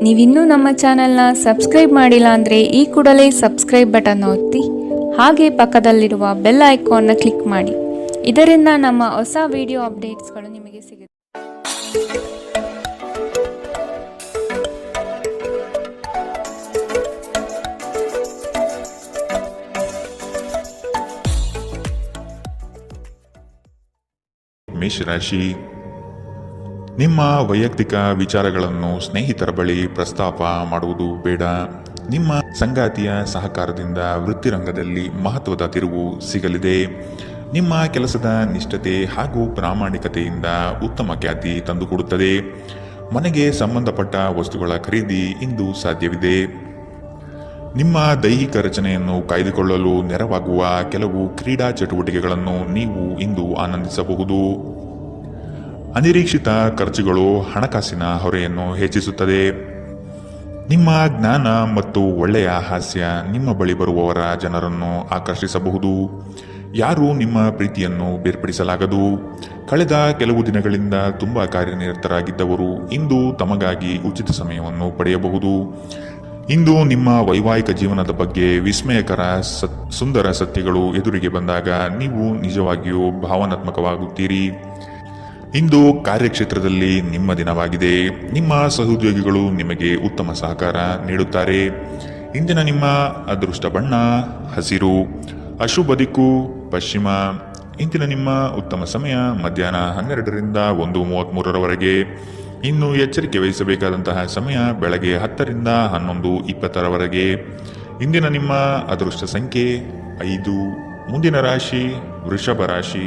ನೀವಿನ್ನೂ ನಮ್ಮ ಚಾನೆಲ್ನ ಸಬ್ಸ್ಕ್ರೈಬ್ ಮಾಡಿಲ್ಲ ಅಂದರೆ ಈ ಕೂಡಲೇ ಸಬ್ಸ್ಕ್ರೈಬ್ ಬಟನ್ ಒತ್ತಿ ಹಾಗೆ ಪಕ್ಕದಲ್ಲಿರುವ ಬೆಲ್ ಐಕಾನ್ನ ಕ್ಲಿಕ್ ಮಾಡಿ. ಇದರಿಂದ ನಮ್ಮ ಹೊಸ ವಿಡಿಯೋ ಅಪ್ಡೇಟ್ಸ್ಗಳು ನಿಮಗೆ ಸಿಗುತ್ತೆ. ಮೇಷರಾಶಿ, ನಿಮ್ಮ ವೈಯಕ್ತಿಕ ವಿಚಾರಗಳನ್ನು ಸ್ನೇಹಿತರ ಬಳಿ ಪ್ರಸ್ತಾಪ ಮಾಡುವುದು ಬೇಡ. ನಿಮ್ಮ ಸಂಗಾತಿಯ ಸಹಕಾರದಿಂದ ವೃತ್ತಿರಂಗದಲ್ಲಿ ಮಹತ್ವದ ತಿರುವು ಸಿಗಲಿದೆ. ನಿಮ್ಮ ಕೆಲಸದ ನಿಷ್ಠತೆ ಹಾಗೂ ಪ್ರಾಮಾಣಿಕತೆಯಿಂದ ಉತ್ತಮ ಖ್ಯಾತಿ ತಂದುಕೊಡುತ್ತದೆ. ಮನೆಗೆ ಸಂಬಂಧಪಟ್ಟ ವಸ್ತುಗಳ ಖರೀದಿ ಇಂದು ಸಾಧ್ಯವಿದೆ. ನಿಮ್ಮ ದೈಹಿಕ ರಚನೆಯನ್ನು ಕಾಯ್ದುಕೊಳ್ಳಲು ನೆರವಾಗುವ ಕೆಲವು ಕ್ರೀಡಾ ಚಟುವಟಿಕೆಗಳನ್ನು ನೀವು ಇಂದು ಆನಂದಿಸಬಹುದು. ಅನಿರೀಕ್ಷಿತ ಖರ್ಚುಗಳು ಹಣಕಾಸಿನ ಹೊರೆಯನ್ನು ಹೆಚ್ಚಿಸುತ್ತದೆ. ನಿಮ್ಮ ಜ್ಞಾನ ಮತ್ತು ಒಳ್ಳೆಯ ಹಾಸ್ಯ ನಿಮ್ಮ ಬಳಿ ಬರುವವರ ಜನರನ್ನು ಆಕರ್ಷಿಸಬಹುದು. ಯಾರೂ ನಿಮ್ಮ ಪ್ರೀತಿಯನ್ನು ಬೇರ್ಪಡಿಸಲಾಗದು. ಕಳೆದ ಕೆಲವು ದಿನಗಳಿಂದ ತುಂಬ ಕಾರ್ಯನಿರತರಾಗಿದ್ದವರು ಇಂದು ತಮಗಾಗಿ ಉಚಿತ ಸಮಯವನ್ನು ಪಡೆಯಬಹುದು. ಇಂದು ನಿಮ್ಮ ವೈವಾಹಿಕ ಜೀವನದ ಬಗ್ಗೆ ವಿಸ್ಮಯಕರ ಸುಂದರ ಸತ್ಯಗಳು ಎದುರಿಗೆ ಬಂದಾಗ ನೀವು ನಿಜವಾಗಿಯೂ ಭಾವನಾತ್ಮಕವಾಗುತ್ತೀರಿ. ಇಂದು ಕಾರ್ಯಕ್ಷೇತ್ರದಲ್ಲಿ ನಿಮ್ಮ ದಿನವಾಗಿದೆ. ನಿಮ್ಮ ಸಹೋದ್ಯೋಗಿಗಳು ನಿಮಗೆ ಉತ್ತಮ ಸಹಕಾರ ನೀಡುತ್ತಾರೆ. ಇಂದಿನ ನಿಮ್ಮ ಅದೃಷ್ಟ ಬಣ್ಣ ಹಸಿರು, ಅಶುಭ ದಿಕ್ಕು ಪಶ್ಚಿಮ. ಇಂದಿನ ನಿಮ್ಮ ಉತ್ತಮ ಸಮಯ ಮಧ್ಯಾಹ್ನ 12ರಿಂದ 1:33ರವರೆಗೆ. ಇನ್ನು ಎಚ್ಚರಿಕೆ ವಹಿಸಬೇಕಾದಂತಹ ಸಮಯ ಬೆಳಗ್ಗೆ 10ರಿಂದ 11:20ರವರೆಗೆ. ಇಂದಿನ ನಿಮ್ಮ ಅದೃಷ್ಟ ಸಂಖ್ಯೆ 5. ಮುಂದಿನ ರಾಶಿ ವೃಷಭ ರಾಶಿ.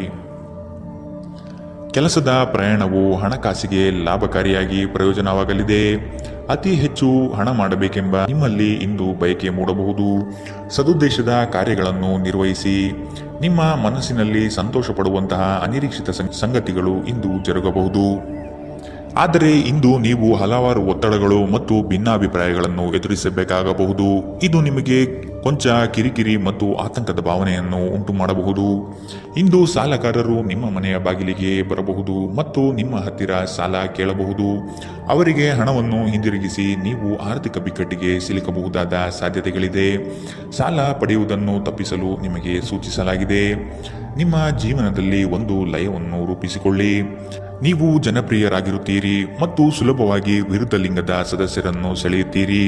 ಕೆಲಸದ ಪ್ರಯಾಣವು ಹಣಕಾಸಿಗೆ ಲಾಭಕಾರಿಯಾಗಿ ಪ್ರಯೋಜನವಾಗಲಿದೆ. ಅತಿ ಹೆಚ್ಚು ಹಣ ಮಾಡಬೇಕೆಂಬ ನಿಮ್ಮಲ್ಲಿ ಇಂದು ಬಯಕೆ ಮೂಡಬಹುದು. ಸದುದ್ದೇಶದ ಕಾರ್ಯಗಳನ್ನು ನಿರ್ವಹಿಸಿ. ನಿಮ್ಮ ಮನಸ್ಸಿನಲ್ಲಿ ಸಂತೋಷ ಪಡುವಂತಹ ಅನಿರೀಕ್ಷಿತ ಸಂಗತಿಗಳು ಇಂದು ಜರುಗಬಹುದು. ಆದರೆ ಇಂದು ನೀವು ಹಲವಾರು ಒತ್ತಡಗಳು ಮತ್ತು ಭಿನ್ನಾಭಿಪ್ರಾಯಗಳನ್ನು ಎದುರಿಸಬೇಕಾಗಬಹುದು. ಇದು ನಿಮಗೆ ಕೊಂಚ ಕಿರಿಕಿರಿ ಮತ್ತು ಆತಂಕದ ಭಾವನೆಯನ್ನು ಉಂಟು ಮಾಡಬಹುದು. ಇಂದು ಸಾಲಗಾರರು ನಿಮ್ಮ ಮನೆಯ ಬಾಗಿಲಿಗೆ ಬರಬಹುದು ಮತ್ತು ನಿಮ್ಮ ಹತ್ತಿರ ಸಾಲ ಕೇಳಬಹುದು. ಅವರಿಗೆ ಹಣವನ್ನು ಹಿಂದಿರುಗಿಸಿ ನೀವು ಆರ್ಥಿಕ ಬಿಕ್ಕಟ್ಟಿಗೆ ಸಿಲುಕಬಹುದಾದ ಸಾಧ್ಯತೆಗಳಿದೆ. ಸಾಲ ಪಡೆಯುವುದನ್ನು ತಪ್ಪಿಸಲು ನಿಮಗೆ ಸೂಚಿಸಲಾಗಿದೆ. ನಿಮ್ಮ ಜೀವನದಲ್ಲಿ ಒಂದು ಲಯವನ್ನು ರೂಪಿಸಿಕೊಳ್ಳಿ. ನೀವು ಜನಪ್ರಿಯರಾಗಿರುತ್ತೀರಿ ಮತ್ತು ಸುಲಭವಾಗಿ ವಿರುದ್ಧ ಲಿಂಗದ ಸದಸ್ಯರನ್ನು ಸೆಳೆಯುತ್ತೀರಿ.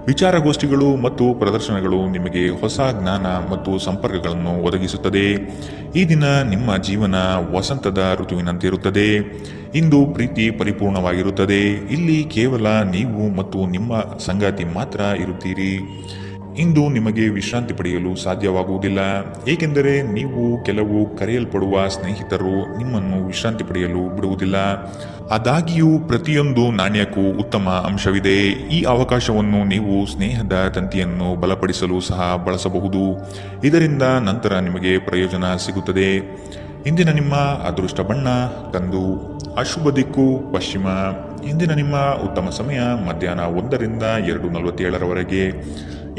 ವಿಚಾರಗೋಷ್ಠಿಗಳು ಮತ್ತು ಪ್ರದರ್ಶನಗಳು ನಿಮಗೆ ಹೊಸ ಜ್ಞಾನ ಮತ್ತು ಸಂಪರ್ಕಗಳನ್ನು ಒದಗಿಸುತ್ತದೆ. ಈ ದಿನ ನಿಮ್ಮ ಜೀವನ ವಸಂತದ ಋತುವಿನಂತಿರುತ್ತದೆ. ಇಂದು ಪ್ರೀತಿ ಪರಿಪೂರ್ಣವಾಗಿರುತ್ತದೆ. ಇಲ್ಲಿ ಕೇವಲ ನೀವು ಮತ್ತು ನಿಮ್ಮ ಸಂಗಾತಿ ಮಾತ್ರ ಇರುತ್ತೀರಿ. ಇಂದು ನಿಮಗೆ ವಿಶ್ರಾಂತಿ ಪಡೆಯಲು ಸಾಧ್ಯವಾಗುವುದಿಲ್ಲ, ಏಕೆಂದರೆ ನೀವು ಕೆಲವು ಕರೆಯಲ್ಪಡುವ ಸ್ನೇಹಿತರು ನಿಮ್ಮನ್ನು ವಿಶ್ರಾಂತಿ ಪಡೆಯಲು ಬಿಡುವುದಿಲ್ಲ. ಆದಾಗ್ಯೂ ಪ್ರತಿಯೊಂದು ನಾಣ್ಯಕ್ಕೂ ಉತ್ತಮ ಅಂಶವಿದೆ. ಈ ಅವಕಾಶವನ್ನು ನೀವು ಸ್ನೇಹದ ತಂತಿಯನ್ನು ಬಲಪಡಿಸಲು ಸಹ ಬಳಸಬಹುದು. ಇದರಿಂದ ನಂತರ ನಿಮಗೆ ಪ್ರಯೋಜನ ಸಿಗುತ್ತದೆ. ಇಂದಿನ ನಿಮ್ಮ ಅದೃಷ್ಟ ಬಣ್ಣ ಕಂದು, ಅಶುಭ ದಿಕ್ಕು ಪಶ್ಚಿಮ. ಇಂದಿನ ನಿಮ್ಮ ಉತ್ತಮ ಸಮಯ ಮಧ್ಯಾಹ್ನ 1ರಿಂದ 2:47ರವರೆಗೆ.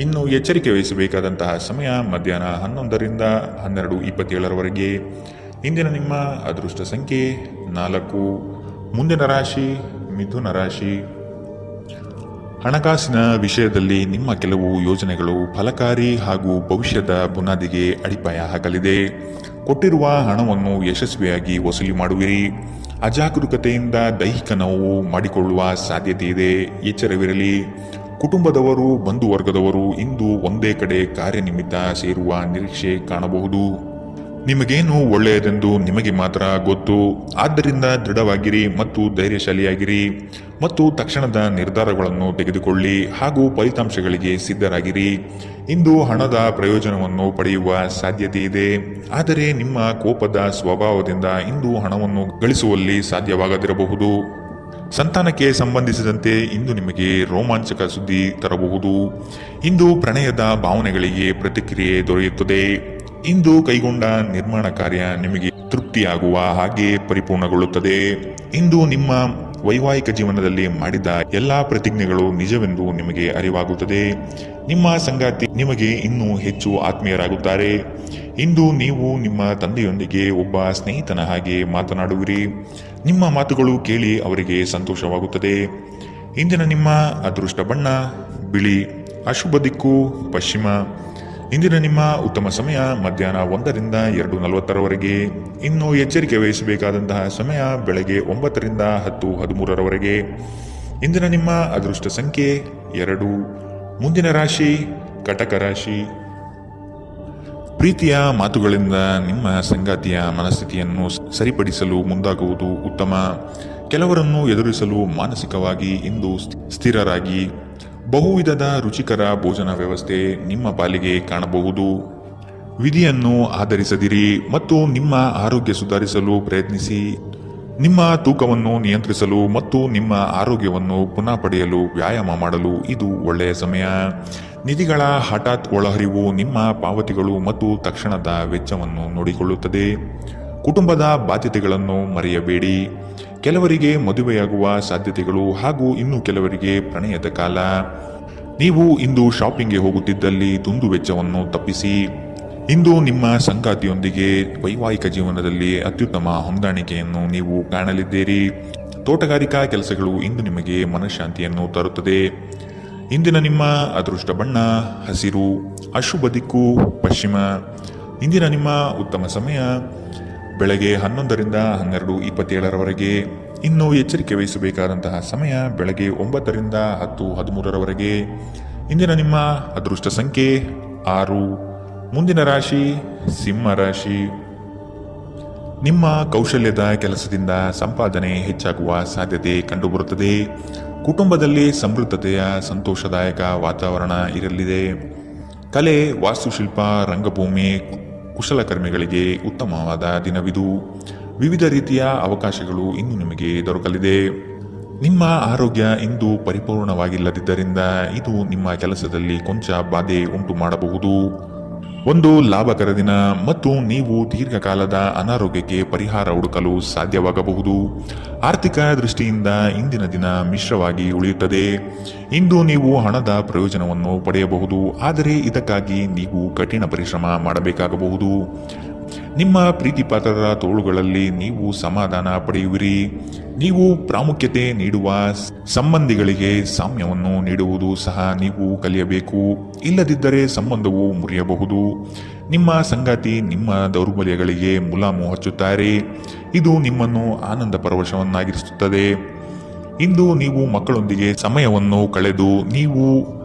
ಇನ್ನು ಎಚ್ಚರಿಕೆ ವಹಿಸಬೇಕಾದಂತಹ ಸಮಯ ಮಧ್ಯಾಹ್ನ 11ರಿಂದ 12:27ರವರೆಗೆ. ಇಂದಿನ ನಿಮ್ಮ ಅದೃಷ್ಟ ಸಂಖ್ಯೆ 4. ಮುಂದಿನ ರಾಶಿ ಮಿಥುನ ರಾಶಿ. ಹಣಕಾಸಿನ ವಿಷಯದಲ್ಲಿ ನಿಮ್ಮ ಕೆಲವು ಯೋಜನೆಗಳು ಫಲಕಾರಿ ಹಾಗೂ ಭವಿಷ್ಯದ ಬುನಾದಿಗೆ ಅಡಿಪಾಯ ಹಾಕಲಿದೆ. ಕೊಟ್ಟಿರುವ ಹಣವನ್ನು ಯಶಸ್ವಿಯಾಗಿ ವಸೂಲಿ ಮಾಡುವಿರಿ. ಅಜಾಗರೂಕತೆಯಿಂದ ದೈಹಿಕ ನೋವು ಮಾಡಿಕೊಳ್ಳುವ ಸಾಧ್ಯತೆ ಇದೆ. ಎಚ್ಚರವಿರಲಿ. ಕುಟುಂಬದವರು ಬಂಧು ವರ್ಗದವರು ಇಂದು ಒಂದೇ ಕಡೆ ಕಾರ್ಯನಿಮಿತ್ತ ಸೇರುವ ನಿರೀಕ್ಷೆ ಕಾಣಬಹುದು. ನಿಮಗೇನು ಒಳ್ಳೆಯದೆಂದು ನಿಮಗೆ ಮಾತ್ರ ಗೊತ್ತು. ಆದ್ದರಿಂದ ದೃಢವಾಗಿರಿ ಮತ್ತು ಧೈರ್ಯಶಾಲಿಯಾಗಿರಿ ಮತ್ತು ತಕ್ಷಣದ ನಿರ್ಧಾರಗಳನ್ನು ತೆಗೆದುಕೊಳ್ಳಿ ಹಾಗೂ ಫಲಿತಾಂಶಗಳಿಗೆ ಸಿದ್ಧರಾಗಿರಿ. ಇಂದು ಹಣದ ಪ್ರಯೋಜನವನ್ನು ಪಡೆಯುವ ಸಾಧ್ಯತೆ ಇದೆ. ಆದರೆ ನಿಮ್ಮ ಕೋಪದ ಸ್ವಭಾವದಿಂದ ಇಂದು ಹಣವನ್ನು ಗಳಿಸುವಲ್ಲಿ ಸಾಧ್ಯವಾಗದಿರಬಹುದು. ಸಂತಾನಕ್ಕೆ ಸಂಬಂಧಿಸಿದಂತೆ ಇಂದು ನಿಮಗೆ ರೋಮಾಂಚಕ ಸುದ್ದಿ ತರಬಹುದು. ಇಂದು ಪ್ರಣಯದ ಭಾವನೆಗಳಿಗೆ ಪ್ರತಿಕ್ರಿಯೆ ದೊರೆಯುತ್ತದೆ. ಇಂದು ಕೈಗೊಂಡ ನಿರ್ಮಾಣ ಕಾರ್ಯ ನಿಮಗೆ ತೃಪ್ತಿಯಾಗುವ ಹಾಗೆ ಪರಿಪೂರ್ಣಗೊಳ್ಳುತ್ತದೆ. ಇಂದು ನಿಮ್ಮ ವೈವಾಹಿಕ ಜೀವನದಲ್ಲಿ ಮಾಡಿದ ಎಲ್ಲಾ ಪ್ರತಿಜ್ಞೆಗಳು ನಿಜವೆಂದು ನಿಮಗೆ ಅರಿವಾಗುತ್ತದೆ. ನಿಮ್ಮ ಸಂಗಾತಿ ನಿಮಗೆ ಇನ್ನೂ ಹೆಚ್ಚು ಆತ್ಮೀಯರಾಗುತ್ತಾರೆ. ಇಂದು ನೀವು ನಿಮ್ಮ ತಂದೆಯೊಂದಿಗೆ ಒಬ್ಬ ಸ್ನೇಹಿತನ ಹಾಗೆ ಮಾತನಾಡುವಿರಿ. ನಿಮ್ಮ ಮಾತುಗಳು ಕೇಳಿ ಅವರಿಗೆ ಸಂತೋಷವಾಗುತ್ತದೆ. ಇಂದಿನ ನಿಮ್ಮ ಅದೃಷ್ಟ ಬಣ್ಣ ಬಿಳಿ. ಅಶುಭ ದಿಕ್ಕು ಪಶ್ಚಿಮ. ಇಂದಿನ ನಿಮ್ಮ ಉತ್ತಮ ಸಮಯ ಮಧ್ಯಾಹ್ನ 1ರಿಂದ 2:40ರವರೆಗೆ. ಇನ್ನು ಎಚ್ಚರಿಕೆ ವಹಿಸಬೇಕಾದಂತಹ ಸಮಯ ಬೆಳಗ್ಗೆ 9ರಿಂದ 10:13ರವರೆಗೆ. ಇಂದಿನ ನಿಮ್ಮ ಅದೃಷ್ಟ ಸಂಖ್ಯೆ 2. ಮುಂದಿನ ರಾಶಿ ಕಟಕ ರಾಶಿ. ಪ್ರೀತಿಯ ಮಾತುಗಳಿಂದ ನಿಮ್ಮ ಸಂಗಾತಿಯ ಮನಸ್ಥಿತಿಯನ್ನು ಸರಿಪಡಿಸಲು ಮುಂದಾಗುವುದು ಉತ್ತಮ. ಕೆಲವರನ್ನು ಎದುರಿಸಲು ಮಾನಸಿಕವಾಗಿ ಇಂದು ಸ್ಥಿರರಾಗಿ. ಬಹುವಿಧದ ರುಚಿಕರ ಭೋಜನ ವ್ಯವಸ್ಥೆ ನಿಮ್ಮ ಪಾಲಿಗೆ ಕಾಣಬಹುದು. ವಿಧಿಯನ್ನು ಆಧರಿಸದಿರಿ ಮತ್ತು ನಿಮ್ಮ ಆರೋಗ್ಯ ಸುಧಾರಿಸಲು ಪ್ರಯತ್ನಿಸಿ. ನಿಮ್ಮ ತೂಕವನ್ನು ನಿಯಂತ್ರಿಸಲು ಮತ್ತು ನಿಮ್ಮ ಆರೋಗ್ಯವನ್ನು ಪುನಃ ಪಡೆಯಲು ವ್ಯಾಯಾಮ ಮಾಡಲು ಇದು ಒಳ್ಳೆಯ ಸಮಯ. ನಿಧಿಗಳ ಹಠಾತ್ ಒಳಹರಿವು ನಿಮ್ಮ ಪಾವತಿಗಳು ಮತ್ತು ತಕ್ಷಣದ ವೆಚ್ಚವನ್ನು ನೋಡಿಕೊಳ್ಳುತ್ತದೆ. ಕುಟುಂಬದ ಬಾಧ್ಯತೆಗಳನ್ನು ಮರೆಯಬೇಡಿ. ಕೆಲವರಿಗೆ ಮದುವೆಯಾಗುವ ಸಾಧ್ಯತೆಗಳು ಹಾಗೂ ಇನ್ನು ಕೆಲವರಿಗೆ ಪ್ರಣಯದ ಕಾಲ. ನೀವು ಇಂದು ಶಾಪಿಂಗ್ಗೆ ಹೋಗುತ್ತಿದ್ದಲ್ಲಿ ದುಂದು ವೆಚ್ಚವನ್ನು ತಪ್ಪಿಸಿ. ಇಂದು ನಿಮ್ಮ ಸಂಗಾತಿಯೊಂದಿಗೆ ವೈವಾಹಿಕ ಜೀವನದಲ್ಲಿ ಅತ್ಯುತ್ತಮ ಹೊಂದಾಣಿಕೆಯನ್ನು ನೀವು ಕಾಣಲಿದ್ದೀರಿ. ತೋಟಗಾರಿಕಾ ಕೆಲಸಗಳು ಇಂದು ನಿಮಗೆ ಮನಃಶಾಂತಿಯನ್ನು ತರುತ್ತದೆ. ಇಂದಿನ ನಿಮ್ಮ ಅದೃಷ್ಟ ಬಣ್ಣ ಹಸಿರು. ಅಶುಭ ದಿಕ್ಕು ಪಶ್ಚಿಮ. ಇಂದಿನ ನಿಮ್ಮ ಉತ್ತಮ ಸಮಯ ಬೆಳಗ್ಗೆ 11ರಿಂದ 12:27ರವರೆಗೆ. ಇನ್ನು ಎಚ್ಚರಿಕೆ ವಹಿಸಬೇಕಾದಂತಹ ಸಮಯ ಬೆಳಗ್ಗೆ 9ರಿಂದ 10:13ರವರೆಗೆ. ಇಂದಿನ ನಿಮ್ಮ ಅದೃಷ್ಟ ಸಂಖ್ಯೆ 6. ಮುಂದಿನ ರಾಶಿ ಸಿಂಹ ರಾಶಿ. ನಿಮ್ಮ ಕೌಶಲ್ಯದ ಕೆಲಸದಿಂದ ಸಂಪಾದನೆ ಹೆಚ್ಚಾಗುವ ಸಾಧ್ಯತೆ ಕಂಡುಬರುತ್ತದೆ. ಕುಟುಂಬದಲ್ಲಿ ಸಮೃದ್ಧತೆಯ ಸಂತೋಷದಾಯಕ ವಾತಾವರಣ ಇರಲಿದೆ. ಕಲೆ, ವಾಸ್ತುಶಿಲ್ಪ, ರಂಗಭೂಮಿ, ಕುಶಲಕರ್ಮಿಗಳಿಗೆ ಉತ್ತಮವಾದ ದಿನವಿದು. ವಿವಿಧ ರೀತಿಯ ಅವಕಾಶಗಳು ಇಂದು ನಿಮಗೆ ದೊರಕಲಿದೆ. ನಿಮ್ಮ ಆರೋಗ್ಯ ಇಂದು ಪರಿಪೂರ್ಣವಾಗಿಲ್ಲದಿದ್ದರಿಂದ ಇದು ನಿಮ್ಮ ಕೆಲಸದಲ್ಲಿ ಕೊಂಚ ಬಾಧೆ ಉಂಟು ಮಾಡಬಹುದು. ಒಂದು ಲಾಭಕರ ದಿನ ಮತ್ತು ನೀವು ದೀರ್ಘಕಾಲದ ಅನಾರೋಗ್ಯಕ್ಕೆ ಪರಿಹಾರ ಹುಡುಕಲು ಸಾಧ್ಯವಾಗಬಹುದು. ಆರ್ಥಿಕ ದೃಷ್ಟಿಯಿಂದ ಇಂದಿನ ದಿನ ಮಿಶ್ರವಾಗಿ ಉಳಿಯುತ್ತದೆ. ಇಂದು ನೀವು ಹಣದ ಪ್ರಯೋಜನವನ್ನು ಪಡೆಯಬಹುದು, ಆದರೆ ಇದಕ್ಕಾಗಿ ನೀವು ಕಠಿಣ ಪರಿಶ್ರಮ ಮಾಡಬೇಕಾಗಬಹುದು. ನಿಮ್ಮ ಪ್ರೀತಿಪಾತ್ರರ ತೋಳುಗಳಲ್ಲಿ ನೀವು ಸಮಾಧಾನ ಪಡೆಯುವಿರಿ. ನೀವು ಪ್ರಾಮುಖ್ಯತೆ ನೀಡುವ ಸಂಬಂಧಿಗಳಿಗೆ ಸಾಮ್ಯವನ್ನು ನೀಡುವುದು ಸಹ ನೀವು ಕಲಿಯಬೇಕು. ಇಲ್ಲದಿದ್ದರೆ ಸಂಬಂಧವು ಮುರಿಯಬಹುದು. ನಿಮ್ಮ ಸಂಗಾತಿ ನಿಮ್ಮ ದೌರ್ಬಲ್ಯಗಳಿಗೆ ಮುಲಾಮು ಹಚ್ಚುತ್ತಾರೆ. ಇದು ನಿಮ್ಮನ್ನು ಆನಂದ ಪರವಶವನ್ನಾಗಿರಿಸುತ್ತದೆ. ಇಂದು ನೀವು ಮಕ್ಕಳೊಂದಿಗೆ ಸಮಯವನ್ನು ಕಳೆದು ನೀವು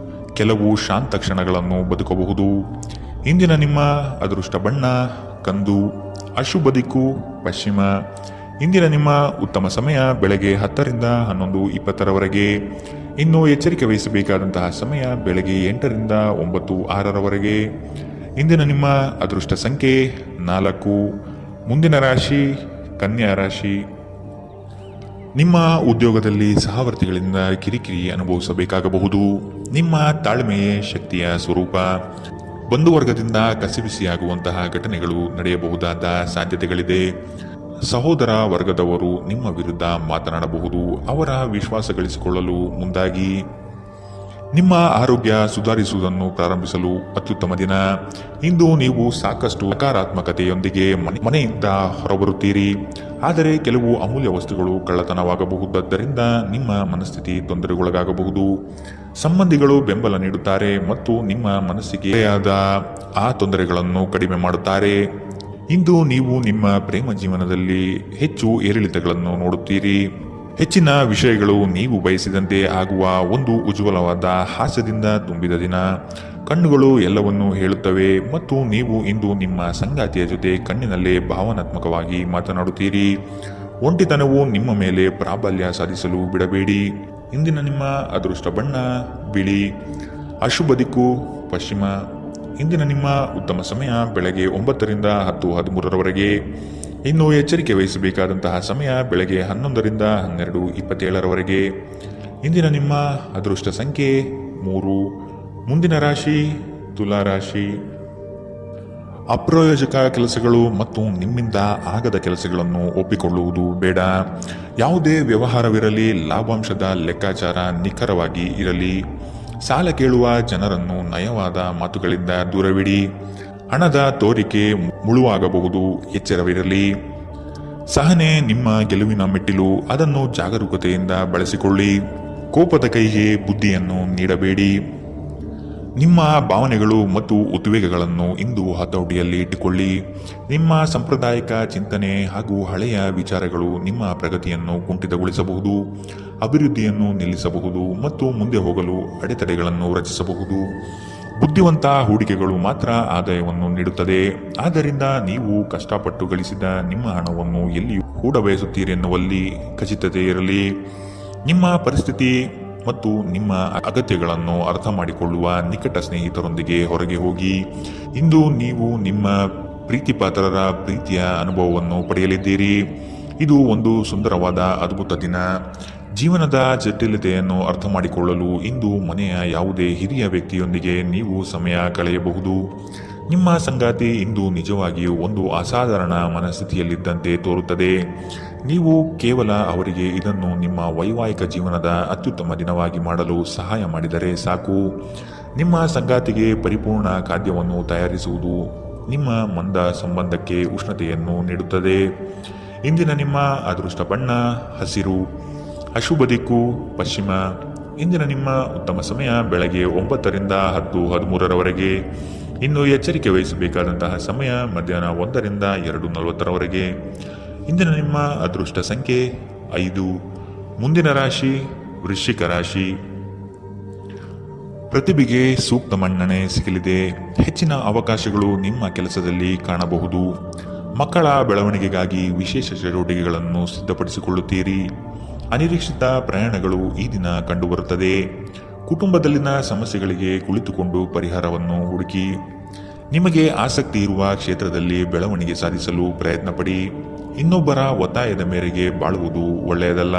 ಕೆಲವು ಶಾಂತ ಕ್ಷಣಗಳನ್ನು ಬದುಕಬಹುದು. ಇಂದಿನ ನಿಮ್ಮ ಅದೃಷ್ಟ ಬಣ್ಣ ಕಂದು. ಅಶುಭ ದಿಕ್ಕು ಪಶ್ಚಿಮ. ಇಂದಿನ ನಿಮ್ಮ ಉತ್ತಮ ಸಮಯ ಬೆಳಗ್ಗೆ 10ರಿಂದ 11:20ರವರೆಗೆ. ಇನ್ನು ಎಚ್ಚರಿಕೆ ವಹಿಸಬೇಕಾದಂತಹ ಸಮಯ ಬೆಳಗ್ಗೆ 8ರಿಂದ 9:06ರವರೆಗೆ. ಇಂದಿನ ನಿಮ್ಮ ಅದೃಷ್ಟ ಸಂಖ್ಯೆ 4. ಮುಂದಿನ ರಾಶಿ ಕನ್ಯಾ ರಾಶಿ. ನಿಮ್ಮ ಉದ್ಯೋಗದಲ್ಲಿ ಸಹವರ್ತಿಗಳಿಂದ ಕಿರಿಕಿರಿ ಅನುಭವಿಸಬೇಕಾಗಬಹುದು. ನಿಮ್ಮ ತಾಳ್ಮೆಯೇ ಶಕ್ತಿಯ ಸ್ವರೂಪ. ಬಂಧುವರ್ಗದಿಂದ ಕಸಿವಿಸಿಯಾಗುವಂತಹ ಘಟನೆಗಳು ನಡೆಯಬಹುದಾದ ಸಾಧ್ಯತೆಗಳಿದೆ. ಸಹೋದರ ವರ್ಗದವರು ನಿಮ್ಮ ವಿರುದ್ಧ ಮಾತನಾಡಬಹುದು. ಅವರ ವಿಶ್ವಾಸ ಗಳಿಸಿಕೊಳ್ಳಲು ಮುಂದಾಗಿ. ನಿಮ್ಮ ಆರೋಗ್ಯ ಸುಧಾರಿಸುವುದನ್ನು ಪ್ರಾರಂಭಿಸಲು ಅತ್ಯುತ್ತಮ ದಿನ. ಇಂದು ನೀವು ಸಾಕಷ್ಟು ಸಕಾರಾತ್ಮಕತೆಯೊಂದಿಗೆ ಮನೆಯಿಂದ ಹೊರಬರುತ್ತೀರಿ. ಆದರೆ ಕೆಲವು ಅಮೂಲ್ಯ ವಸ್ತುಗಳು ಕಳ್ಳತನವಾಗಬಹುದಾದ್ದರಿಂದ ನಿಮ್ಮ ಮನಸ್ಥಿತಿ ತೊಂದರೆಗೊಳಗಾಗಬಹುದು. ಸಂಬಂಧಿಗಳು ಬೆಂಬಲ ನೀಡುತ್ತಾರೆ ಮತ್ತು ನಿಮ್ಮ ಮನಸ್ಸಿಗೆ ಆದ ಆ ತೊಂದರೆಗಳನ್ನು ಕಡಿಮೆ ಮಾಡುತ್ತಾರೆ. ಇಂದು ನೀವು ನಿಮ್ಮ ಪ್ರೇಮ ಜೀವನದಲ್ಲಿ ಹೆಚ್ಚು ಏರಿಳಿತಗಳನ್ನು ನೋಡುತ್ತೀರಿ. ಹೆಚ್ಚಿನ ವಿಷಯಗಳು ನೀವು ಬಯಸಿದಂತೆ ಆಗುವ ಒಂದು ಉಜ್ವಲವಾದ ಹಾಸ್ಯದಿಂದ ತುಂಬಿದ ದಿನ. ಕಣ್ಣುಗಳು ಎಲ್ಲವನ್ನೂ ಹೇಳುತ್ತವೆ ಮತ್ತು ನೀವು ಇಂದು ನಿಮ್ಮ ಸಂಗಾತಿಯ ಜೊತೆ ಕಣ್ಣಿನಲ್ಲೇ ಭಾವನಾತ್ಮಕವಾಗಿ ಮಾತನಾಡುತ್ತೀರಿ. ಒಂಟಿತನವು ನಿಮ್ಮ ಮೇಲೆ ಪ್ರಾಬಲ್ಯ ಸಾಧಿಸಲು ಬಿಡಬೇಡಿ. ಇಂದಿನ ನಿಮ್ಮ ಅದೃಷ್ಟ ಬಣ್ಣ ಬಿಳಿ. ಅಶುಭ ದಿಕ್ಕು ಪಶ್ಚಿಮ. ಇಂದಿನ ನಿಮ್ಮ ಉತ್ತಮ ಸಮಯ ಬೆಳಗ್ಗೆ 9ರಿಂದ 10:13ರವರೆಗೆ. ಇನ್ನು ಎಚ್ಚರಿಕೆ ವಹಿಸಬೇಕಾದಂತಹ ಸಮಯ ಬೆಳಗ್ಗೆ 11ರಿಂದ 12:27ರವರೆಗೆ. ಇಂದಿನ ನಿಮ್ಮ ಅದೃಷ್ಟ ಸಂಖ್ಯೆ 3. ಮುಂದಿನ ರಾಶಿ ತುಲಾ ರಾಶಿ. ಅಪ್ರಯೋಜಕ ಕೆಲಸಗಳು ಮತ್ತು ನಿಮ್ಮಿಂದ ಆಗದ ಕೆಲಸಗಳನ್ನು ಒಪ್ಪಿಕೊಳ್ಳುವುದು ಬೇಡ. ಯಾವುದೇ ವ್ಯವಹಾರವಿರಲಿ ಲಾಭಾಂಶದ ಲೆಕ್ಕಾಚಾರ ನಿಖರವಾಗಿ ಇರಲಿ. ಸಾಲ ಕೇಳುವ ಜನರನ್ನು ನಯವಾದ ಮಾತುಗಳಿಂದ ದೂರವಿಡಿ. ಹಣದ ತೋರಿಕೆ ಮುಳುವಾಗಬಹುದು, ಎಚ್ಚರವಿರಲಿ. ಸಹನೆ ನಿಮ್ಮ ಗೆಲುವಿನ ಮೆಟ್ಟಿಲು, ಅದನ್ನು ಜಾಗರೂಕತೆಯಿಂದ ಬಳಸಿಕೊಳ್ಳಿ. ಕೋಪದ ಕೈಗೆ ಬುದ್ಧಿಯನ್ನು ನೀಡಬೇಡಿ. ನಿಮ್ಮ ಭಾವನೆಗಳು ಮತ್ತು ಉದ್ವೇಗಗಳನ್ನು ಇಂದು ಹತೋಟಿಯಲ್ಲಿ ಇಟ್ಟುಕೊಳ್ಳಿ. ನಿಮ್ಮ ಸಾಂಪ್ರದಾಯಿಕ ಚಿಂತನೆ ಹಾಗೂ ಹಳೆಯ ವಿಚಾರಗಳು ನಿಮ್ಮ ಪ್ರಗತಿಯನ್ನು ಕುಂಠಿತಗೊಳಿಸಬಹುದು, ಅಭಿವೃದ್ಧಿಯನ್ನು ನಿಲ್ಲಿಸಬಹುದು ಮತ್ತು ಮುಂದೆ ಹೋಗಲು ಅಡೆತಡೆಗಳನ್ನು ರಚಿಸಬಹುದು. ಬುದ್ಧಿವಂತ ಹೂಡಿಕೆಗಳು ಮಾತ್ರ ಆದಾಯವನ್ನು ನೀಡುತ್ತದೆ. ಆದ್ದರಿಂದ ನೀವು ಕಷ್ಟಪಟ್ಟು ಗಳಿಸಿದ ನಿಮ್ಮ ಹಣವನ್ನು ಎಲ್ಲಿ ಹೂಡಬಯಸುತ್ತೀರಿ ಎನ್ನುವಲ್ಲಿ ಖಚಿತತೆ ಇರಲಿ. ನಿಮ್ಮ ಪರಿಸ್ಥಿತಿ ಮತ್ತು ನಿಮ್ಮ ಅಗತ್ಯಗಳನ್ನು ಅರ್ಥ ಮಾಡಿಕೊಳ್ಳುವ ನಿಕಟ ಸ್ನೇಹಿತರೊಂದಿಗೆ ಹೊರಗೆ ಹೋಗಿ. ಇಂದು ನೀವು ನಿಮ್ಮ ಪ್ರೀತಿಪಾತ್ರರ ಪ್ರೀತಿಯ ಅನುಭವವನ್ನು ಪಡೆಯಲಿದ್ದೀರಿ. ಇದು ಒಂದು ಸುಂದರವಾದ ಅದ್ಭುತ ದಿನ. ಜೀವನದ ಜಟಿಲತೆಯನ್ನು ಅರ್ಥ ಮಾಡಿಕೊಳ್ಳಲು ಇಂದು ಮನೆಯ ಯಾವುದೇ ಹಿರಿಯ ವ್ಯಕ್ತಿಯೊಂದಿಗೆ ನೀವು ಸಮಯ ಕಳೆಯಬಹುದು. ನಿಮ್ಮ ಸಂಗಾತಿ ಇಂದು ನಿಜವಾಗಿಯೂ ಒಂದು ಅಸಾಧಾರಣ ಮನಸ್ಥಿತಿಯಲ್ಲಿದ್ದಂತೆ ತೋರುತ್ತದೆ. ನೀವು ಕೇವಲ ಅವರಿಗೆ ಇದನ್ನು ನಿಮ್ಮ ವೈವಾಹಿಕ ಜೀವನದ ಅತ್ಯುತ್ತಮ ದಿನವಾಗಿ ಮಾಡಲು ಸಹಾಯ ಮಾಡಿದರೆ ಸಾಕು. ನಿಮ್ಮ ಸಂಗಾತಿಗೆ ಪರಿಪೂರ್ಣ ಖಾದ್ಯವನ್ನು ತಯಾರಿಸುವುದು ನಿಮ್ಮ ಮಂದ ಸಂಬಂಧಕ್ಕೆ ಉಷ್ಣತೆಯನ್ನು ನೀಡುತ್ತದೆ. ಇಂದಿನ ನಿಮ್ಮ ಅದೃಷ್ಟ ಬಣ್ಣ ಹಸಿರು, ಅಶುಭ ದಿಕ್ಕು ಪಶ್ಚಿಮ. ಇಂದಿನ ನಿಮ್ಮ ಉತ್ತಮ ಸಮಯ ಬೆಳಗ್ಗೆ 9ರಿಂದ 10:13ರವರೆಗೆ. ಇನ್ನು ಎಚ್ಚರಿಕೆ ವಹಿಸಬೇಕಾದಂತಹ ಸಮಯ ಮಧ್ಯಾಹ್ನ 1ರಿಂದ 2:40ರವರೆಗೆ. ಇಂದಿನ ನಿಮ್ಮ ಅದೃಷ್ಟ ಸಂಖ್ಯೆ 5. ಮುಂದಿನ ರಾಶಿ ವೃಶ್ಚಿಕ ರಾಶಿ. ಪ್ರತಿಭೆಗೆ ಸೂಕ್ತ ಮನ್ನಣೆ ಸಿಗಲಿದೆ. ಹೆಚ್ಚಿನ ಅವಕಾಶಗಳು ನಿಮ್ಮ ಕೆಲಸದಲ್ಲಿ ಕಾಣಬಹುದು. ಮಕ್ಕಳ ಬೆಳವಣಿಗೆಗಾಗಿ ವಿಶೇಷ ಚಟುವಟಿಕೆಗಳನ್ನು ಸಿದ್ಧಪಡಿಸಿಕೊಳ್ಳುತ್ತೀರಿ. ಅನಿರೀಕ್ಷಿತ ಪ್ರಯಾಣಗಳು ಈ ದಿನ ಕಂಡುಬರುತ್ತದೆ. ಕುಟುಂಬದಲ್ಲಿನ ಸಮಸ್ಯೆಗಳಿಗೆ ಕುಳಿತುಕೊಂಡು ಪರಿಹಾರವನ್ನು ಹುಡುಕಿ. ನಿಮಗೆ ಆಸಕ್ತಿ ಇರುವ ಕ್ಷೇತ್ರದಲ್ಲಿ ಬೆಳವಣಿಗೆ ಸಾಧಿಸಲು ಪ್ರಯತ್ನ ಪಡಿ. ಇನ್ನೊಬ್ಬರ ಒತ್ತಾಯದ ಮೇರೆಗೆ ಬಾಳುವುದು ಒಳ್ಳೆಯದಲ್ಲ.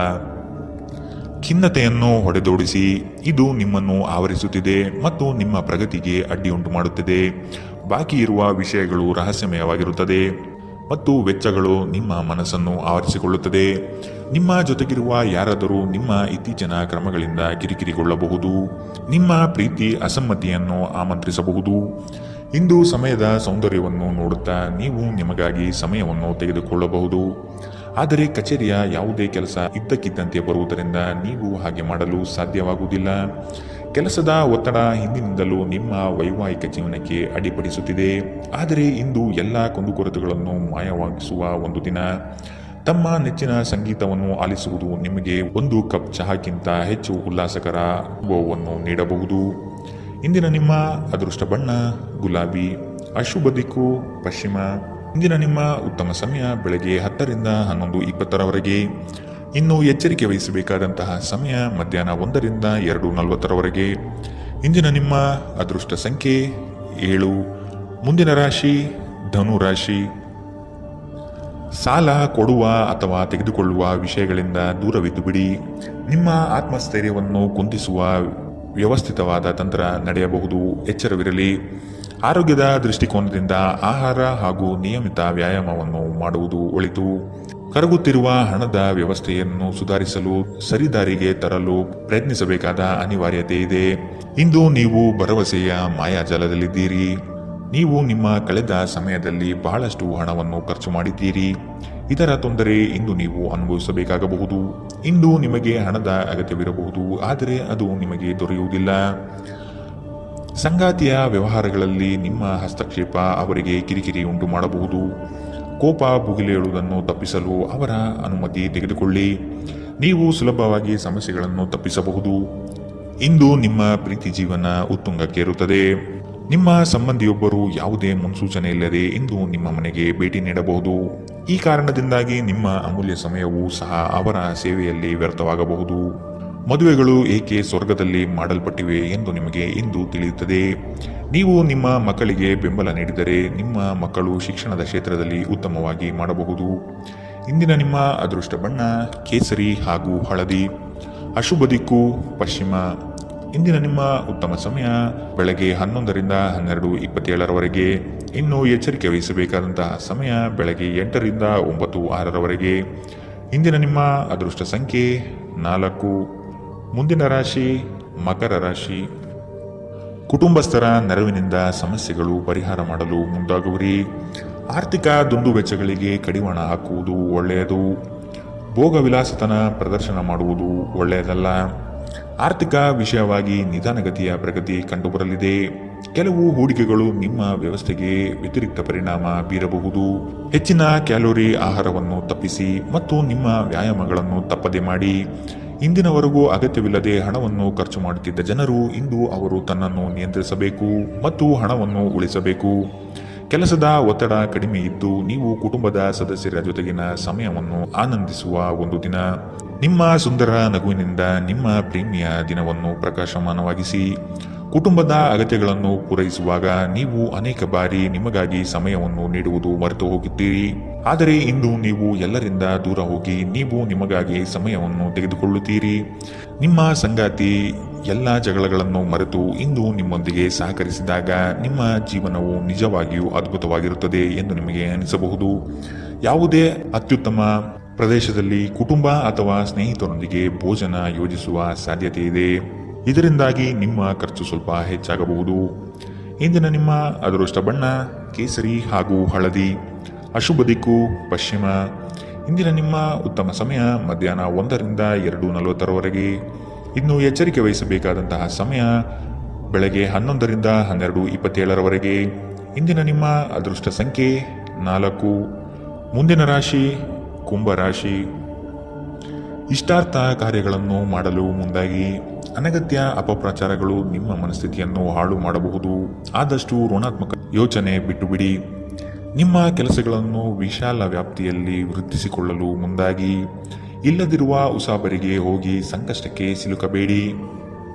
ಖಿನ್ನತೆಯನ್ನು ಹೊಡೆದೋಡಿಸಿ. ಇದು ನಿಮ್ಮನ್ನು ಆವರಿಸುತ್ತಿದೆ ಮತ್ತು ನಿಮ್ಮ ಪ್ರಗತಿಗೆ ಅಡ್ಡಿಯುಂಟು ಮಾಡುತ್ತದೆ. ಬಾಕಿ ಇರುವ ವಿಷಯಗಳು ರಹಸ್ಯಮಯವಾಗಿರುತ್ತದೆ ಮತ್ತು ವೆಚ್ಚಗಳು ನಿಮ್ಮ ಮನಸ್ಸನ್ನು ಆವರಿಸಿಕೊಳ್ಳುತ್ತದೆ. ನಿಮ್ಮ ಜೊತೆಗಿರುವ ಯಾರಾದರೂ ನಿಮ್ಮ ಇತ್ತೀಚಿನ ಕ್ರಮಗಳಿಂದ ಕಿರಿಕಿರಿಗೊಳ್ಳಬಹುದು. ನಿಮ್ಮ ಪ್ರೀತಿ ಅಸಮ್ಮತಿಯನ್ನು ಆಮಂತ್ರಿಸಬಹುದು. ಇಂದು ಸಮಯದ ಸೌಂದರ್ಯವನ್ನು ನೋಡುತ್ತಾ ನೀವು ನಿಮಗಾಗಿ ಸಮಯವನ್ನು ತೆಗೆದುಕೊಳ್ಳಬಹುದು. ಆದರೆ ಕಚೇರಿಯ ಯಾವುದೇ ಕೆಲಸ ಇದ್ದಕ್ಕಿದ್ದಂತೆ ಬರುವುದರಿಂದ ನೀವು ಹಾಗೆ ಮಾಡಲು ಸಾಧ್ಯವಾಗುವುದಿಲ್ಲ. ಕೆಲಸದ ಒತ್ತಡ ಹಿಂದಿನಿಂದಲೂ ನಿಮ್ಮ ವೈವಾಹಿಕ ಜೀವನಕ್ಕೆ ಅಡ್ಡಿಪಡಿಸುತ್ತಿದೆ. ಆದರೆ ಇಂದು ಎಲ್ಲ ಕುಂದುಕೊರತೆಗಳನ್ನು ಮಾಯವಾಗಿಸುವ ಒಂದು ದಿನ. ತಮ್ಮ ನೆಚ್ಚಿನ ಸಂಗೀತವನ್ನು ಆಲಿಸುವುದು ನಿಮಗೆ ಒಂದು ಕಪ್ ಚಹಾಕ್ಕಿಂತ ಹೆಚ್ಚು ಉಲ್ಲಾಸಕರ ಅನುಭವವನ್ನು ನೀಡಬಹುದು. ಇಂದಿನ ನಿಮ್ಮ ಅದೃಷ್ಟ ಬಣ್ಣ ಗುಲಾಬಿ, ಅಶುಭ ದಿಕ್ಕು ಪಶ್ಚಿಮ. ಇಂದಿನ ನಿಮ್ಮ ಉತ್ತಮ ಸಮಯ ಬೆಳಗ್ಗೆ 10ರಿಂದ 11:20ರವರೆಗೆ. ಇನ್ನು ಎಚ್ಚರಿಕೆ ವಹಿಸಬೇಕಾದಂತಹ ಸಮಯ ಮಧ್ಯಾಹ್ನ 1ರಿಂದ 2:40ರವರೆಗೆ. ಇಂದಿನ ನಿಮ್ಮ ಅದೃಷ್ಟ ಸಂಖ್ಯೆ 7. ಮುಂದಿನ ರಾಶಿ ಧನು ರಾಶಿ. ಸಾಲ ಕೊಡುವ ಅಥವಾ ತೆಗೆದುಕೊಳ್ಳುವ ವಿಷಯಗಳಿಂದ ದೂರವಿದ್ದು ಬಿಡಿ. ನಿಮ್ಮ ಆತ್ಮಸ್ಥೈರ್ಯವನ್ನು ಕುಂದಿಸುವ ವ್ಯವಸ್ಥಿತವಾದ ತಂತ್ರ ನಡೆಯಬಹುದು. ಎಚ್ಚರವಿರಲಿ. ಆರೋಗ್ಯದ ದೃಷ್ಟಿಕೋನದಿಂದ ಆಹಾರ ಹಾಗೂ ನಿಯಮಿತ ವ್ಯಾಯಾಮವನ್ನು ಮಾಡುವುದು ಒಳಿತು. ಕರಗುತ್ತಿರುವ ಹಣದ ವ್ಯವಸ್ಥೆಯನ್ನು ಸುಧಾರಿಸಲು ಸರಿದಾರಿಗೆ ತರಲು ಪ್ರಯತ್ನಿಸಬೇಕಾದ ಅನಿವಾರ್ಯತೆ ಇದೆ. ಇಂದು ನೀವು ಭರವಸೆಯ ಮಾಯಾಜಾಲದಲ್ಲಿದ್ದೀರಿ. ನೀವು ನಿಮ್ಮ ಕಳೆದ ಸಮಯದಲ್ಲಿ ಬಹಳಷ್ಟು ಹಣವನ್ನು ಖರ್ಚು ಮಾಡಿದ್ದೀರಿ. ಇದರ ತೊಂದರೆ ಇಂದು ನೀವು ಅನುಭವಿಸಬೇಕಾಗಬಹುದು. ಇಂದು ನಿಮಗೆ ಹಣದ ಅಗತ್ಯವಿರಬಹುದು, ಆದರೆ ಅದು ನಿಮಗೆ ದೊರೆಯುವುದಿಲ್ಲ. ಸಂಗಾತಿಯ ವ್ಯವಹಾರಗಳಲ್ಲಿ ನಿಮ್ಮ ಹಸ್ತಕ್ಷೇಪ ಅವರಿಗೆ ಕಿರಿಕಿರಿ ಉಂಟು ಮಾಡಬಹುದು. ಕೋಪ ಭುಗಿಲೇಳುವುದನ್ನು ತಪ್ಪಿಸಲು ಅವರ ಅನುಮತಿ ತೆಗೆದುಕೊಳ್ಳಿ. ನೀವು ಸುಲಭವಾಗಿ ಸಮಸ್ಯೆಗಳನ್ನು ತಪ್ಪಿಸಬಹುದು. ಇಂದು ನಿಮ್ಮ ಪ್ರೀತಿ ಜೀವನ ಉತ್ತುಂಗಕ್ಕೇರುತ್ತದೆ. ನಿಮ್ಮ ಸಂಬಂಧಿಯೊಬ್ಬರು ಯಾವುದೇ ಮುನ್ಸೂಚನೆ ಇಲ್ಲದೆ ಇಂದು ನಿಮ್ಮ ಮನೆಗೆ ಭೇಟಿ ನೀಡಬಹುದು. ಈ ಕಾರಣದಿಂದಾಗಿ ನಿಮ್ಮ ಅಮೂಲ್ಯ ಸಮಯವೂ ಸಹ ಅವರ ಸೇವೆಯಲ್ಲಿ ವ್ಯರ್ಥವಾಗಬಹುದು. ಮದುವೆಗಳು ಏಕೆ ಸ್ವರ್ಗದಲ್ಲಿ ಮಾಡಲ್ಪಟ್ಟಿವೆ ಎಂದು ನಿಮಗೆ ಇಂದು ತಿಳಿಯುತ್ತದೆ. ನೀವು ನಿಮ್ಮ ಮಕ್ಕಳಿಗೆ ಬೆಂಬಲ ನೀಡಿದರೆ ನಿಮ್ಮ ಮಕ್ಕಳು ಶಿಕ್ಷಣದ ಕ್ಷೇತ್ರದಲ್ಲಿ ಉತ್ತಮವಾಗಿ ಮಾಡಬಹುದು. ಇಂದಿನ ನಿಮ್ಮ ಅದೃಷ್ಟ ಬಣ್ಣ ಕೇಸರಿ ಹಾಗೂ ಹಳದಿ, ಅಶುಭ ದಿಕ್ಕು ಪಶ್ಚಿಮ. ಇಂದಿನ ನಿಮ್ಮ ಉತ್ತಮ ಸಮಯ ಬೆಳಗ್ಗೆ 11ರಿಂದ 12:27ರವರೆಗೆ. ಇನ್ನು ಎಚ್ಚರಿಕೆ ವಹಿಸಬೇಕಾದಂತಹ ಸಮಯ ಬೆಳಗ್ಗೆ 8ರಿಂದ 9:06ರವರೆಗೆ. ಇಂದಿನ ನಿಮ್ಮ ಅದೃಷ್ಟ ಸಂಖ್ಯೆ 4. ಮುಂದಿನ ರಾಶಿ ಮಕರ ರಾಶಿ. ಕುಟುಂಬಸ್ಥರ ನೆರವಿನಿಂದ ಸಮಸ್ಯೆಗಳು ಪರಿಹಾರ ಮಾಡಲು ಮುಂದಾಗುವಿರಿ. ಆರ್ಥಿಕ ದುಂದುವೆಚ್ಚಗಳಿಗೆ ಕಡಿವಾಣ ಹಾಕುವುದು ಒಳ್ಳೆಯದು. ಭೋಗ ವಿಲಾಸತನ ಪ್ರದರ್ಶನ ಮಾಡುವುದು ಒಳ್ಳೆಯದಲ್ಲ. ಆರ್ಥಿಕ ವಿಷಯವಾಗಿ ನಿಧಾನಗತಿಯ ಪ್ರಗತಿ ಕಂಡುಬರಲಿದೆ. ಕೆಲವು ಹೂಡಿಕೆಗಳು ನಿಮ್ಮ ವ್ಯವಸ್ಥೆಗೆ ವ್ಯತಿರಿಕ್ತ ಪರಿಣಾಮ ಬೀರಬಹುದು. ಹೆಚ್ಚಿನ ಕ್ಯಾಲೋರಿ ಆಹಾರವನ್ನು ತಪ್ಪಿಸಿ ಮತ್ತು ನಿಮ್ಮ ವ್ಯಾಯಾಮಗಳನ್ನು ತಪ್ಪದೆ ಮಾಡಿ. ಇಂದಿನವರೆಗೂ ಅಗತ್ಯವಿಲ್ಲದೆ ಹಣವನ್ನು ಖರ್ಚು ಮಾಡುತ್ತಿದ್ದ ಜನರು ಇಂದು ಅವರು ತನ್ನನ್ನು ನಿಯಂತ್ರಿಸಬೇಕು ಮತ್ತು ಹಣವನ್ನು ಉಳಿಸಬೇಕು. ಕೆಲಸದ ಒತ್ತಡ ಕಡಿಮೆ ಇದ್ದು ನೀವು ಕುಟುಂಬದ ಸದಸ್ಯರ ಜೊತೆಗಿನ ಸಮಯವನ್ನು ಆನಂದಿಸುವ ಒಂದು ದಿನ. ನಿಮ್ಮ ಸುಂದರ ನಗುವಿನಿಂದ ನಿಮ್ಮ ಪ್ರೇಮಿಯ ದಿನವನ್ನು ಪ್ರಕಾಶಮಾನವಾಗಿಸಿ. ಕುಟುಂಬದ ಅಗತ್ಯಗಳನ್ನು ಪೂರೈಸುವಾಗ ನೀವು ಅನೇಕ ಬಾರಿ ನಿಮಗಾಗಿ ಸಮಯವನ್ನು ನೀಡುವುದು ಮರೆತು ಹೋಗುತ್ತೀರಿ. ಆದರೆ ಇಂದು ನೀವು ಎಲ್ಲರಿಂದ ದೂರ ಹೋಗಿ ನೀವು ನಿಮಗಾಗಿ ಸಮಯವನ್ನು ತೆಗೆದುಕೊಳ್ಳುತ್ತೀರಿ. ನಿಮ್ಮ ಸಂಗಾತಿ ಎಲ್ಲ ಜಗಳಗಳನ್ನು ಮರೆತು ಇಂದು ನಿಮ್ಮೊಂದಿಗೆ ಸಹಕರಿಸಿದಾಗ ನಿಮ್ಮ ಜೀವನವು ನಿಜವಾಗಿಯೂ ಅದ್ಭುತವಾಗಿರುತ್ತದೆ ಎಂದು ನಿಮಗೆ ಅನಿಸಬಹುದು. ಯಾವುದೇ ಅತ್ಯುತ್ತಮ ಪ್ರದೇಶದಲ್ಲಿ ಕುಟುಂಬ ಅಥವಾ ಸ್ನೇಹಿತರೊಂದಿಗೆ ಭೋಜನ ಯೋಜಿಸುವ ಸಾಧ್ಯತೆ ಇದೆ. ಇದರಿಂದಾಗಿ ನಿಮ್ಮ ಖರ್ಚು ಸ್ವಲ್ಪ ಹೆಚ್ಚಾಗಬಹುದು. ಇಂದಿನ ನಿಮ್ಮ ಅದೃಷ್ಟ ಬಣ್ಣ ಕೇಸರಿ ಹಾಗೂ ಹಳದಿ. ಅಶುಭ ದಿಕ್ಕು ಪಶ್ಚಿಮ. ಇಂದಿನ ನಿಮ್ಮ ಉತ್ತಮ ಸಮಯ ಮಧ್ಯಾಹ್ನ 1 ರಿಂದ 2:40 ಇನ್ನು ಎಚ್ಚರಿಕೆ ವಹಿಸಬೇಕಾದಂತಹ ಸಮಯ ಬೆಳಗ್ಗೆ 11 ರಿಂದ 12:27 ಇಂದಿನ ನಿಮ್ಮ ಅದೃಷ್ಟ ಸಂಖ್ಯೆ 4. ಮುಂದಿನ ರಾಶಿ ಕುಂಭರಾಶಿ. ಇಷ್ಟಾರ್ಥ ಕಾರ್ಯಗಳನ್ನು ಮಾಡಲು ಮುಂದಾಗಿ. ಅನಗತ್ಯ ಅಪಪ್ರಚಾರಗಳು ನಿಮ್ಮ ಮನಸ್ಥಿತಿಯನ್ನು ಹಾಳು ಮಾಡಬಹುದು. ಆದಷ್ಟು ಋಣಾತ್ಮಕ ಯೋಚನೆ ಬಿಟ್ಟು ಬಿಡಿ. ನಿಮ್ಮ ಕೆಲಸಗಳನ್ನು ವಿಶಾಲ ವ್ಯಾಪ್ತಿಯಲ್ಲಿ ವೃದ್ಧಿಸಿಕೊಳ್ಳಲು ಮುಂದಾಗಿ. ಇಲ್ಲದಿರುವ ಉಸಾಬರಿಗೆ ಹೋಗಿ ಸಂಕಷ್ಟಕ್ಕೆ ಸಿಲುಕಬೇಡಿ.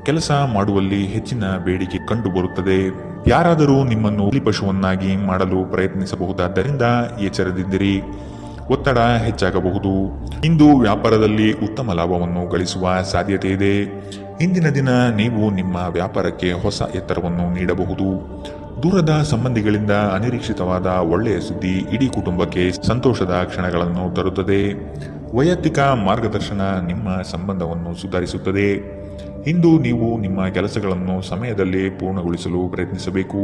ಕೆಲಸ ಮಾಡುವಲ್ಲಿ ಹೆಚ್ಚಿನ ಬೇಡಿಕೆ ಕಂಡುಬರುತ್ತದೆ. ಯಾರಾದರೂ ನಿಮ್ಮನ್ನು ಬಲಿಪಶುವನ್ನಾಗಿ ಮಾಡಲು ಪ್ರಯತ್ನಿಸಬಹುದಾದ್ದರಿಂದ ಎಚ್ಚರದಿಂದಿರಿ. ಒತ್ತಡ ಹೆಚ್ಚಾಗಬಹುದು. ಇಂದು ವ್ಯಾಪಾರದಲ್ಲಿ ಉತ್ತಮ ಲಾಭವನ್ನು ಗಳಿಸುವ ಸಾಧ್ಯತೆ ಇದೆ. ಇಂದಿನ ದಿನ ನೀವು ನಿಮ್ಮ ವ್ಯಾಪಾರಕ್ಕೆ ಹೊಸ ಎತ್ತರವನ್ನು ನೀಡಬಹುದು. ದೂರದ ಸಂಬಂಧಿಗಳಿಂದ ಅನಿರೀಕ್ಷಿತವಾದ ಒಳ್ಳೆಯ ಸುದ್ದಿ ಇಡೀ ಕುಟುಂಬಕ್ಕೆ ಸಂತೋಷದ ಕ್ಷಣಗಳನ್ನು ತರುತ್ತದೆ. ವೈಯಕ್ತಿಕ ಮಾರ್ಗದರ್ಶನ ನಿಮ್ಮ ಸಂಬಂಧವನ್ನು ಸುಧಾರಿಸುತ್ತದೆ. ಇಂದು ನೀವು ನಿಮ್ಮ ಕೆಲಸಗಳನ್ನು ಸಮಯದಲ್ಲೇ ಪೂರ್ಣಗೊಳಿಸಲು ಪ್ರಯತ್ನಿಸಬೇಕು.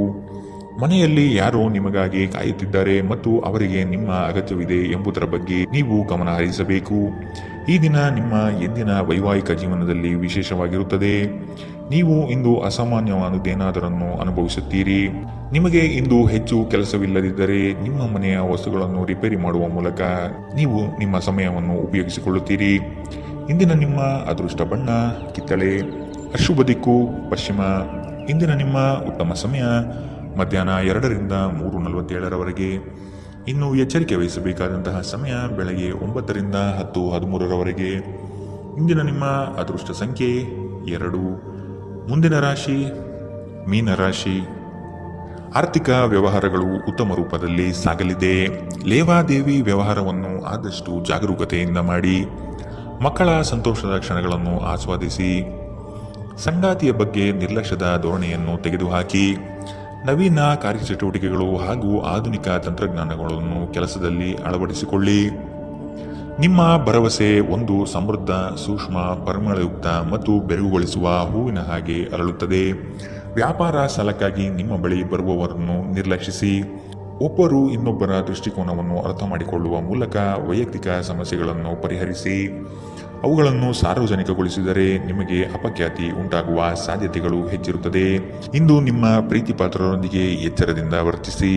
ಮನೆಯಲ್ಲಿ ಯಾರೋ ನಿಮಗಾಗಿ ಕಾಯುತ್ತಿದ್ದಾರೆ ಮತ್ತು ಅವರಿಗೆ ನಿಮ್ಮ ಅಗತ್ಯವಿದೆ ಎಂಬುದರ ಬಗ್ಗೆ ನೀವು ಗಮನ ಹರಿಸಬೇಕು. ಈ ದಿನ ನಿಮ್ಮ ಎಂದಿನ ವೈವಾಹಿಕ ಜೀವನದಲ್ಲಿ ವಿಶೇಷವಾಗಿರುತ್ತದೆ. ನೀವು ಇಂದು ಅಸಾಮಾನ್ಯವಾದುದೇನಾದರನ್ನು ಅನುಭವಿಸುತ್ತೀರಿ. ನಿಮಗೆ ಇಂದು ಹೆಚ್ಚು ಕೆಲಸವಿಲ್ಲದಿದ್ದರೆ ನಿಮ್ಮ ಮನೆಯ ವಸ್ತುಗಳನ್ನು ರಿಪೇರಿ ಮಾಡುವ ಮೂಲಕ ನೀವು ನಿಮ್ಮ ಸಮಯವನ್ನು ಉಪಯೋಗಿಸಿಕೊಳ್ಳುತ್ತೀರಿ. ಇಂದಿನ ನಿಮ್ಮ ಅದೃಷ್ಟ ಬಣ್ಣ ಕಿತ್ತಳೆ. ಅಶುಭ ದಿಕ್ಕು ಪಶ್ಚಿಮ. ಇಂದಿನ ನಿಮ್ಮ ಉತ್ತಮ ಸಮಯ ಮಧ್ಯಾಹ್ನ 2 ರಿಂದ 3:47 ಇನ್ನು ಎಚ್ಚರಿಕೆ ವಹಿಸಬೇಕಾದಂತಹ ಸಮಯ ಬೆಳಗ್ಗೆ 9 ರಿಂದ 10:13 ಇಂದಿನ ನಿಮ್ಮ ಅದೃಷ್ಟ ಸಂಖ್ಯೆ 2. ಮುಂದಿನ ರಾಶಿ ಮೀನರಾಶಿ. ಆರ್ಥಿಕ ವ್ಯವಹಾರಗಳು ಉತ್ತಮ ರೂಪದಲ್ಲಿ ಸಾಗಲಿದೆ. ಲೇವಾದೇವಿ ವ್ಯವಹಾರವನ್ನು ಆದಷ್ಟು ಜಾಗರೂಕತೆಯಿಂದ ಮಾಡಿ. ಮಕ್ಕಳ ಸಂತೋಷದ ಕ್ಷಣಗಳನ್ನು ಆಸ್ವಾದಿಸಿ. ಸಂಗಾತಿಯ ಬಗ್ಗೆ ನಿರ್ಲಕ್ಷ್ಯದ ಧೋರಣೆಯನ್ನು ತೆಗೆದುಹಾಕಿ. ನವೀನ ಕಾರ್ಯಚಟುವಟಿಕೆಗಳು ಹಾಗೂ ಆಧುನಿಕ ತಂತ್ರಜ್ಞಾನಗಳನ್ನು ಕೆಲಸದಲ್ಲಿ ಅಳವಡಿಸಿಕೊಳ್ಳಿ. ನಿಮ್ಮ ಭರವಸೆ ಒಂದು ಸಮೃದ್ಧ, ಸೂಕ್ಷ್ಮ, ಪರಿಮಳಯುಕ್ತ ಮತ್ತು ಬೆರಗುಗೊಳಿಸುವ ಹೂವಿನ ಹಾಗೆ ಅರಳುತ್ತದೆ. ವ್ಯಾಪಾರ ಸಾಲಕ್ಕಾಗಿ ನಿಮ್ಮ ಬಳಿ ಬರುವವರನ್ನು ನಿರ್ಲಕ್ಷಿಸಿ. ಒಬ್ಬರು ಇನ್ನೊಬ್ಬರ ದೃಷ್ಟಿಕೋನವನ್ನು ಅರ್ಥ ಮಾಡಿಕೊಳ್ಳುವ ಮೂಲಕ ವೈಯಕ್ತಿಕ ಸಮಸ್ಯೆಗಳನ್ನು ಪರಿಹರಿಸಿ. ಅವುಗಳನ್ನು ಸಾರ್ವಜನಿಕಗೊಳಿಸಿದರೆ ನಿಮಗೆ ಅಪಖ್ಯಾತಿ ಉಂಟಾಗುವ ಸಾಧ್ಯತೆಗಳು ಹೆಚ್ಚಿರುತ್ತದೆ. ಇಂದು ನಿಮ್ಮ ಪ್ರೀತಿಪಾತ್ರರೊಂದಿಗೆ ಎಚ್ಚರದಿಂದ ವರ್ತಿಸಿ.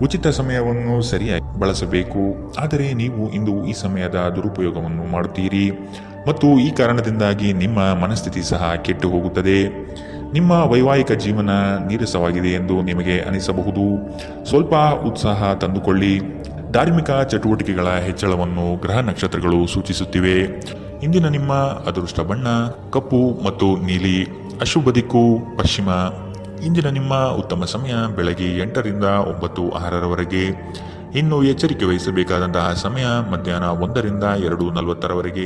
ಉಚಿತ ಸಮಯವನ್ನು ಸರಿಯಾಗಿ ಬಳಸಬೇಕು. ಆದರೆ ನೀವು ಇಂದು ಈ ಸಮಯದ ದುರುಪಯೋಗವನ್ನು ಮಾಡುತ್ತೀರಿ ಮತ್ತು ಈ ಕಾರಣದಿಂದಾಗಿ ನಿಮ್ಮ ಮನಸ್ಥಿತಿ ಸಹ ಕೆಟ್ಟು ಹೋಗುತ್ತದೆ. ನಿಮ್ಮ ವೈವಾಹಿಕ ಜೀವನ ನೀರಸವಾಗಿದೆ ಎಂದು ನಿಮಗೆ ಅನಿಸಬಹುದು. ಸ್ವಲ್ಪ ಉತ್ಸಾಹ ತಂದುಕೊಳ್ಳಿ. ಧಾರ್ಮಿಕ ಚಟುವಟಿಕೆಗಳ ಹೆಚ್ಚಳವನ್ನು ಗ್ರಹ ನಕ್ಷತ್ರಗಳು ಸೂಚಿಸುತ್ತಿವೆ. ಇಂದಿನ ನಿಮ್ಮ ಅದೃಷ್ಟ ಬಣ್ಣ ಕಪ್ಪು ಮತ್ತು ನೀಲಿ. ಅಶುಭ ದಿಕ್ಕು ಪಶ್ಚಿಮ. ಇಂದಿನ ನಿಮ್ಮ ಉತ್ತಮ ಸಮಯ ಬೆಳಗ್ಗೆ 8 ರಿಂದ 9:06 ಇನ್ನು ಎಚ್ಚರಿಕೆ ವಹಿಸಬೇಕಾದಂತಹ ಸಮಯ ಮಧ್ಯಾಹ್ನ 1 ರಿಂದ 2:40